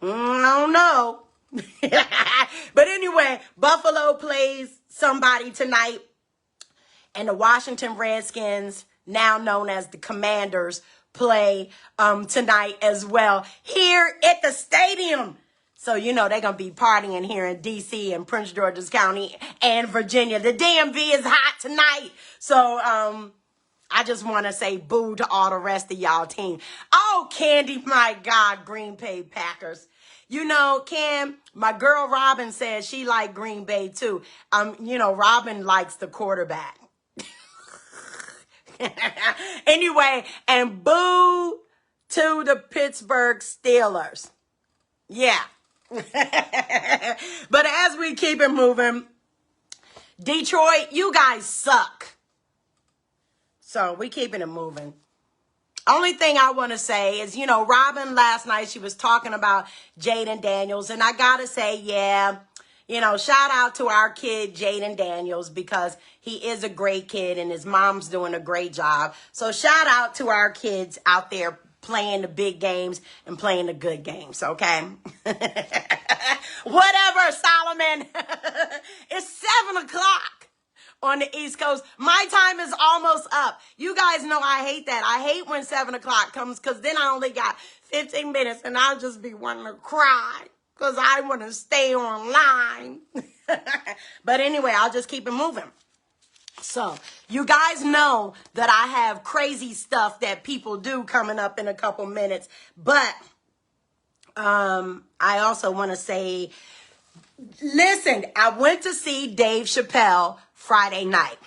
I don't know. But anyway, Buffalo plays somebody tonight. And the Washington Redskins, now known as the Commanders, play tonight as well. Here at the stadium. So, you know, they're going to be partying here in D.C. and Prince George's County and Virginia. The DMV is hot tonight. So, I just want to say boo to all the rest of y'all team. Oh, Candy, my God, Green Bay Packers. You know, Kim, my girl Robin says she like Green Bay too. You know, Robin likes the quarterback. Anyway, and boo to the Pittsburgh Steelers. Yeah. But as we keep it moving, Detroit, you guys suck. So we keeping it moving. Only thing I want to say is, you know, Robin last night, she was talking about Jaden Daniels. And I got to say, yeah, you know, shout out to our kid, Jaden Daniels, because he is a great kid and his mom's doing a great job. So shout out to our kids out there playing the big games and playing the good games, okay? Whatever, Solomon. It's 7 o'clock on the East Coast. My time is almost up. You guys know I hate that. I hate when 7 o'clock comes because then I only got 15 minutes and I'll just be wanting to cry because I want to stay online. But anyway, I'll just keep it moving. So, you guys know that I have crazy stuff that people do coming up in a couple minutes. But I also want to say, listen, I went to see Dave Chappelle Friday night.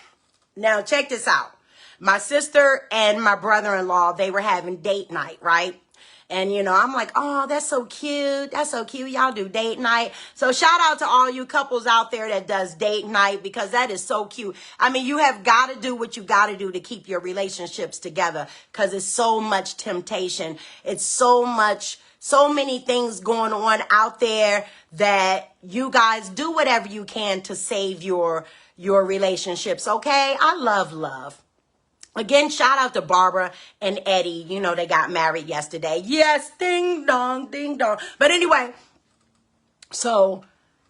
Now, check this out. My sister and my brother-in-law, they were having date night, right? And, you know, I'm like, oh, that's so cute. That's so cute. Y'all do date night. So shout out to all you couples out there that does date night because that is so cute. I mean, you have got to do what you got to do to keep your relationships together because it's so much temptation. It's so many things going on out there that you guys do whatever you can to save your relationships, okay? I love. Again, shout out to Barbara and Eddie. You know, they got married yesterday. Yes, ding dong, ding dong. But anyway, so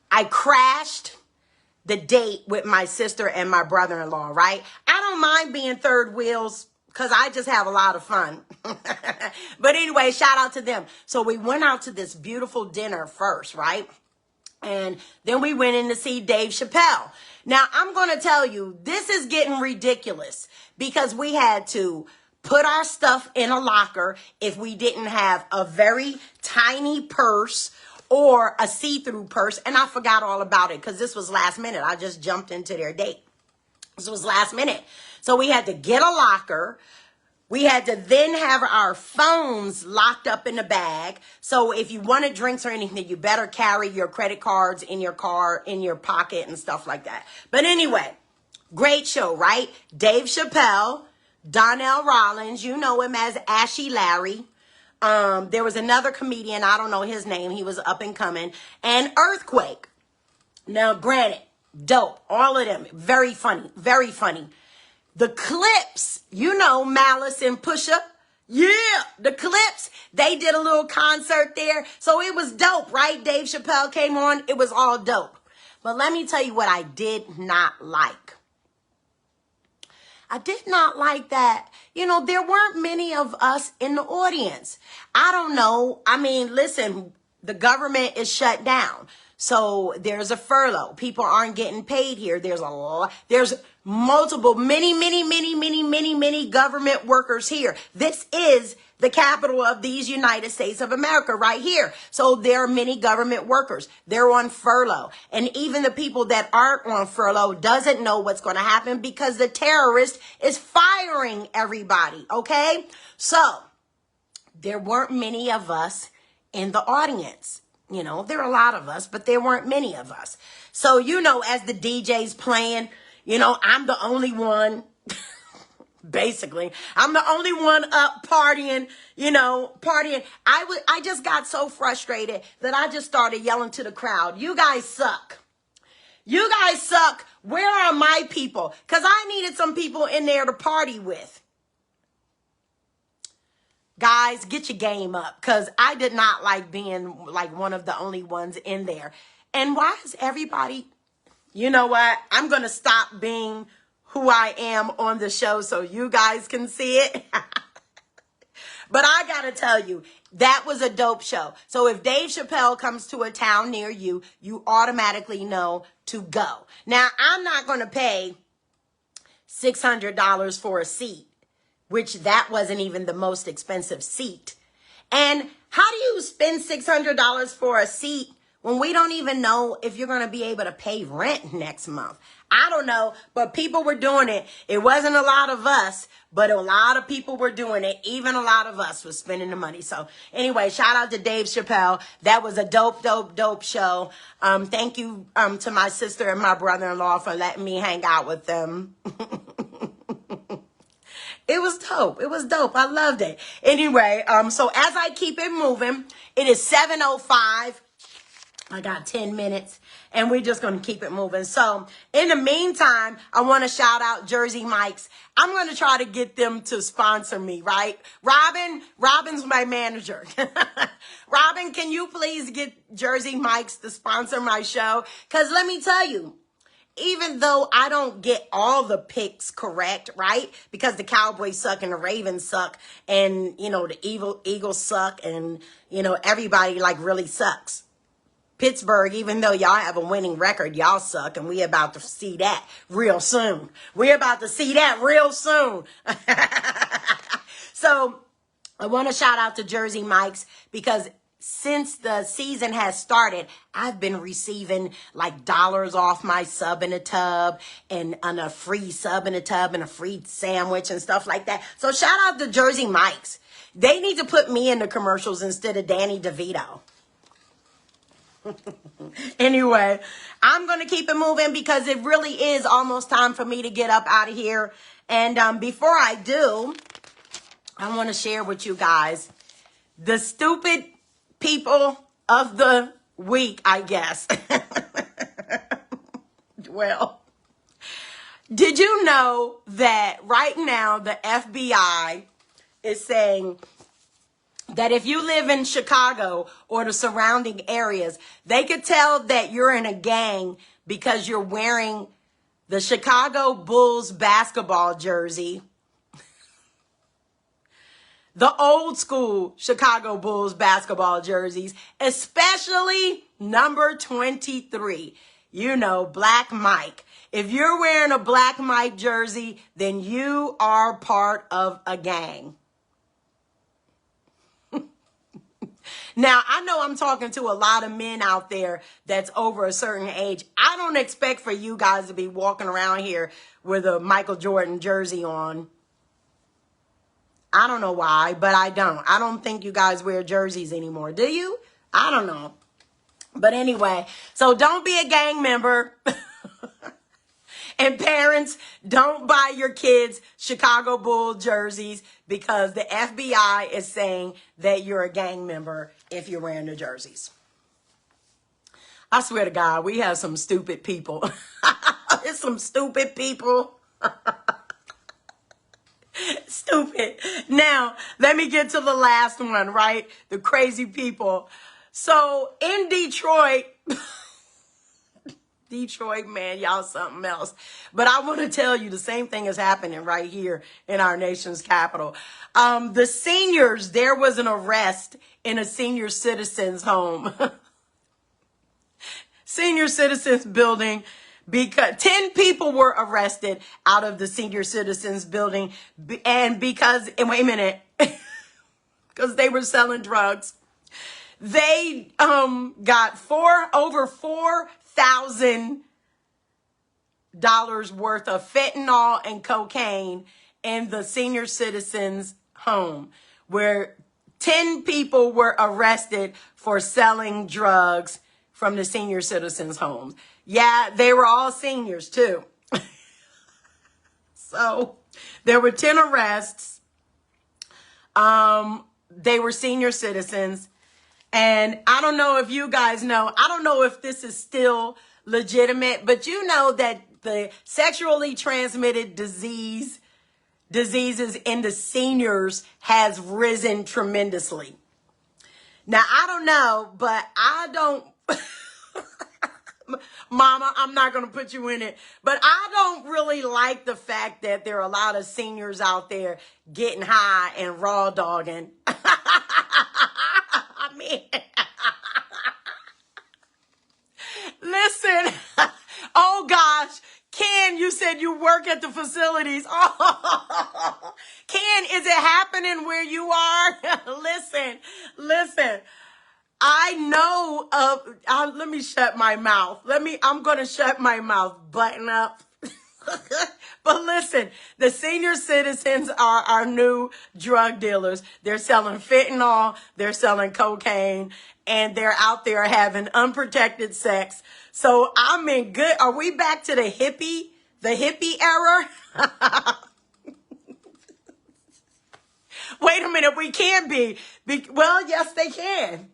I crashed the date with my sister and my brother-in-law, right? I don't mind being third wheels because I just have a lot of fun. But anyway, shout out to them. So we went out to this beautiful dinner first, right? And then we went in to see Dave Chappelle. Now, I'm going to tell you, this is getting ridiculous because we had to put our stuff in a locker if we didn't have a very tiny purse or a see-through purse. And I forgot all about it because this was last minute. I just jumped into their date. This was last minute. So we had to get a locker. We had to then have our phones locked up in the bag. So if you wanted drinks or anything, you better carry your credit cards in your car, in your pocket and stuff like that. But anyway, great show, right? Dave Chappelle, Donnell Rollins, you know him as Ashy Larry. There was another comedian, I don't know his name. He was up and coming. And Earthquake. Now, granted, dope. All of them. Very funny. Very funny. The Clips, you know, Malice and Pusha. Yeah, the Clips, they did a little concert there. So it was dope, right? Dave Chappelle came on. It was all dope. But let me tell you what I did not like. I did not like that, you know, there weren't many of us in the audience. I don't know. I mean, listen, the government is shut down. So there's a furlough. People aren't getting paid here. There's many government workers here. This is the capital of these United States of America right here. So there are many government workers. They're on furlough. And even the people that aren't on furlough doesn't know what's going to happen because the terrorist is firing everybody. Okay. So there weren't many of us in the audience. You know, there are a lot of us, but there weren't many of us. So, you know, as the DJ's playing, you know, I'm the only one, basically. I'm the only one up partying, you know, partying. I just got so frustrated that I just started yelling to the crowd, you guys suck. You guys suck. Where are my people? Because I needed some people in there to party with. Guys, get your game up because I did not like being like one of the only ones in there. And why is everybody, you know what? I'm going to stop being who I am on the show so you guys can see it. But I gotta tell you, that was a dope show. So if Dave Chappelle comes to a town near you, you automatically know to go. Now, I'm not gonna pay $600 for a seat, which that wasn't even the most expensive seat. And how do you spend $600 for a seat when we don't even know if you're going to be able to pay rent next month? I don't know, but people were doing it. It wasn't a lot of us, but a lot of people were doing it. Even a lot of us was spending the money. So anyway, shout out to Dave Chappelle. That was a dope show. Thank you to my sister and my brother-in-law for letting me hang out with them. It was dope. It was dope. I loved it. Anyway, so as I keep it moving, it is 7:05. I got 10 minutes, and we're just going to keep it moving. So in the meantime, I want to shout out Jersey Mike's. I'm going to try to get them to sponsor me, right? Robin's my manager. Robin, can you please get Jersey Mike's to sponsor my show? Because let me tell you, even though I don't get all the picks correct, right? Because the Cowboys suck and the Ravens suck and, you know, the Eagles suck and, you know, everybody like really sucks. Pittsburgh, even though y'all have a winning record, y'all suck, and we about to see that real soon. We're about to see that real soon. So I want to shout out to Jersey Mike's because since the season has started, I've been receiving like dollars off my sub in a tub and a free sub in a tub and a free sandwich and stuff like that. So shout out to Jersey Mike's. They need to put me in the commercials instead of Danny DeVito. Anyway, I'm going to keep it moving because it really is almost time for me to get up out of here. And before I do, I want to share with you guys the stupid people of the week, I guess. Well, did you know that right now the FBI is saying that if you live in Chicago or the surrounding areas, they could tell that you're in a gang because you're wearing the Chicago Bulls basketball jersey, the old school Chicago Bulls basketball jerseys, especially number 23, you know, Black Mike. If you're wearing a Black Mike jersey, then you are part of a gang. Now, I know I'm talking to a lot of men out there that's over a certain age. I don't expect for you guys to be walking around here with a Michael Jordan jersey on. I don't know why, but I don't. I don't think you guys wear jerseys anymore. Do you? I don't know. But anyway, so don't be a gang member. And parents, don't buy your kids Chicago Bull jerseys because the FBI is saying that you're a gang member if you're wearing the jerseys. I swear to God, we have some stupid people. There's some stupid people. Stupid. Now, let me get to the last one, right? The crazy people. So in Detroit... Detroit, man, y'all something else. But I want to tell you the same thing is happening right here in our nation's capital. The seniors, there was an arrest in a senior citizen's home. Senior citizens building, because 10 people were arrested out of the senior citizens building. And because, and wait a minute, because they were selling drugs. They got over $4,000 worth of fentanyl and cocaine in the senior citizens' home, where 10 people were arrested for selling drugs from the senior citizens' homes. Yeah, they were all seniors too. So there were 10 arrests. They were senior citizens. And I don't know if you guys know, I don't know if this is still legitimate, but you know that the sexually transmitted diseases in the seniors has risen tremendously. Now, I don't know, but I don't, Mama, I'm not going to put you in it. But I don't really like the fact that there are a lot of seniors out there getting high and raw dogging. I mean, listen. Oh, gosh. Ken, you said you work at the facilities. Oh, Ken, is it happening where you are? Listen. I know let me shut my mouth. I'm going to shut my mouth. Button up. But listen, the senior citizens are our new drug dealers. They're selling fentanyl, they're selling cocaine, and they're out there having unprotected sex. So I'm in good. Are we back to the hippie era? Wait a minute, we can't be. Well, yes, they can.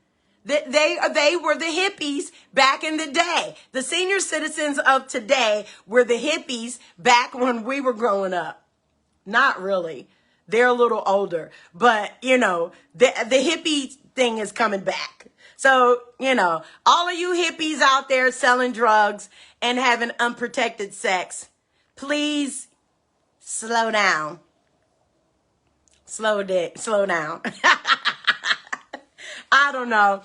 They were the hippies back in the day. The senior citizens of today were the hippies back when we were growing up. Not really. They're a little older. But, you know, the hippie thing is coming back. So, you know, all of you hippies out there selling drugs and having unprotected sex, please slow down. Slow down. I don't know.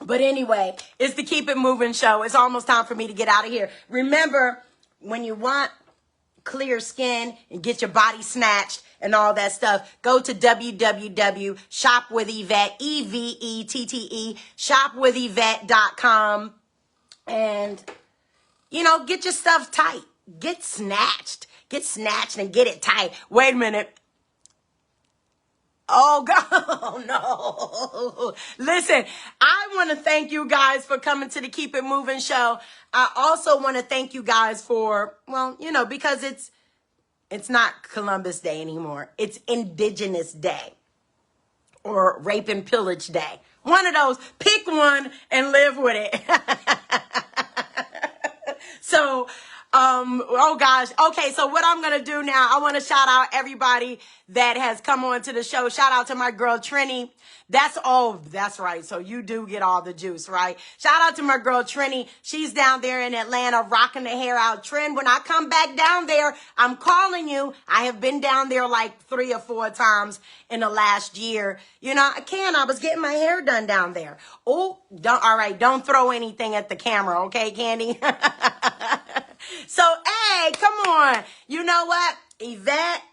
But anyway, it's the Keep It Moving show. It's almost time for me to get out of here. Remember, when you want clear skin and get your body snatched and all that stuff, go to www.shopwithYvette, EVETTE, shopwithYvette.com. And, you know, get your stuff tight. Get snatched and get it tight. Wait a minute. Oh, God, oh, no. Listen, I want to thank you guys for coming to the Keep It Moving show. I also want to thank you guys for, well, you know, because it's not Columbus Day anymore. It's Indigenous Day or Rape and Pillage Day. One of those. Pick one and live with it. So, oh gosh. Okay, so what I'm going to do now, I want to shout out everybody that has come on to the show. Shout out to my girl Trini. That's right. So you do get all the juice, right? Shout out to my girl Trini. She's down there in Atlanta rocking the hair out. Trin, when I come back down there, I'm calling you. I have been down there like 3 or 4 times in the last year. You know, I was getting my hair done down there. Oh, don't throw anything at the camera, okay, Candy? So, hey, come on. You know what? Yvette,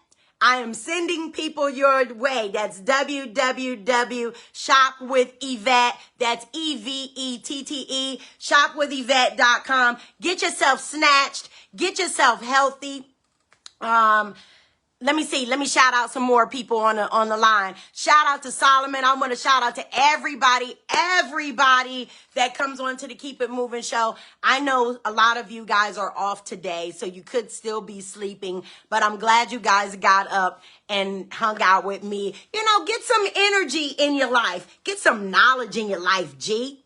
I am sending people your way. That's www.shopwithYvette. That's EVETTE. Shopwithyvette.com. Get yourself snatched. Get yourself healthy. Let me see. Let me shout out some more people on the line. Shout out to Solomon. I want to shout out to everybody that comes on to the Keep It Moving show. I know a lot of you guys are off today, so you could still be sleeping, but I'm glad you guys got up and hung out with me. You know, get some energy in your life. Get some knowledge in your life, G.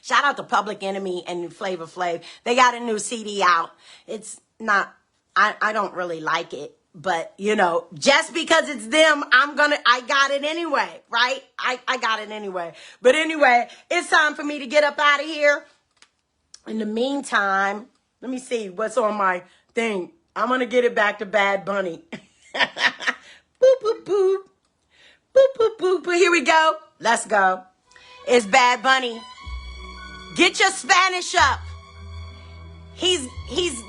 Shout out to Public Enemy and Flavor Flav. They got a new CD out. It's not... I don't really like it, but you know, just because it's them, I got it anyway, right? I got it anyway. But anyway, it's time for me to get up out of here. In the meantime, let me see what's on my thing. I'm going to get it back to Bad Bunny. Boop, boop, boop. Boop, boop, boop. But here we go. Let's go. It's Bad Bunny. Get your Spanish up. He's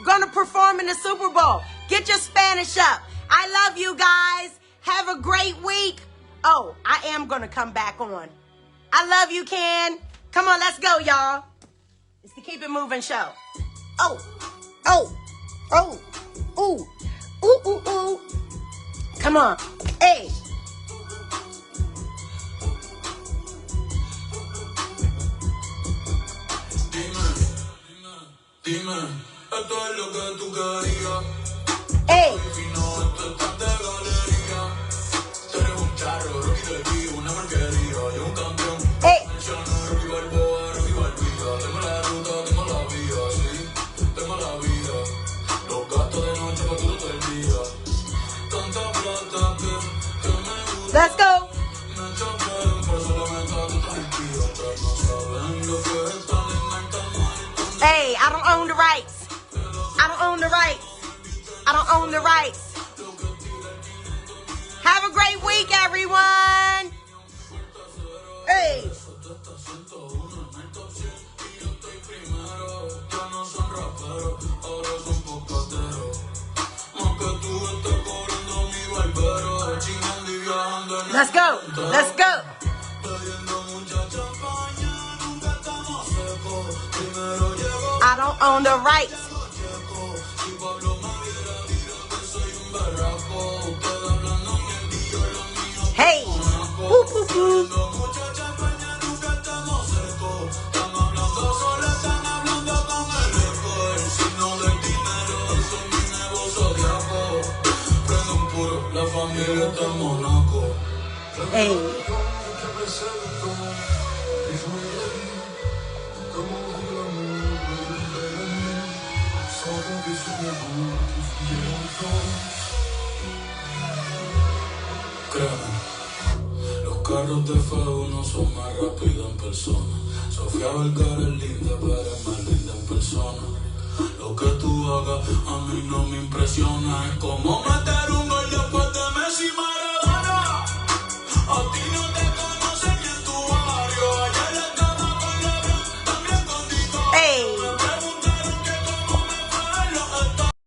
going to perform in the Super Bowl. Get your Spanish up. I love you guys. Have a great week. Oh, I am going to come back on. I love you, Ken. Come on, let's go, y'all. It's the Keep It Moving show. Oh, ooh, ooh, ooh, ooh. Come on. Hey. Dime, esto es lo que tú querías. Hey. Si no, esto es tan de galería. Tú eres un charro, Rocky del Vivo, una porquería. Yo un campeón. Hey. Menciono Rocky Balboa, Rocky Balbía. Tengo la ruta, tengo la vía, sí. Tengo la vida. Los gastos de noche para todo el día. Tanta plata que me gusta. Let's go. Me choqué, por solamente tú estás impía. Pero no saben lo que es tan inventado. own the rights. Have a great week, everyone. Hey. Let's go. Let's go. I don't own the rights. Hey. Woo, woo, woo. Hey. Los carros de fuego no son más rápidos en persona. Sofía Vergara es linda, pero es más linda en persona. Lo que tú hagas a mí no me impresiona. Es como me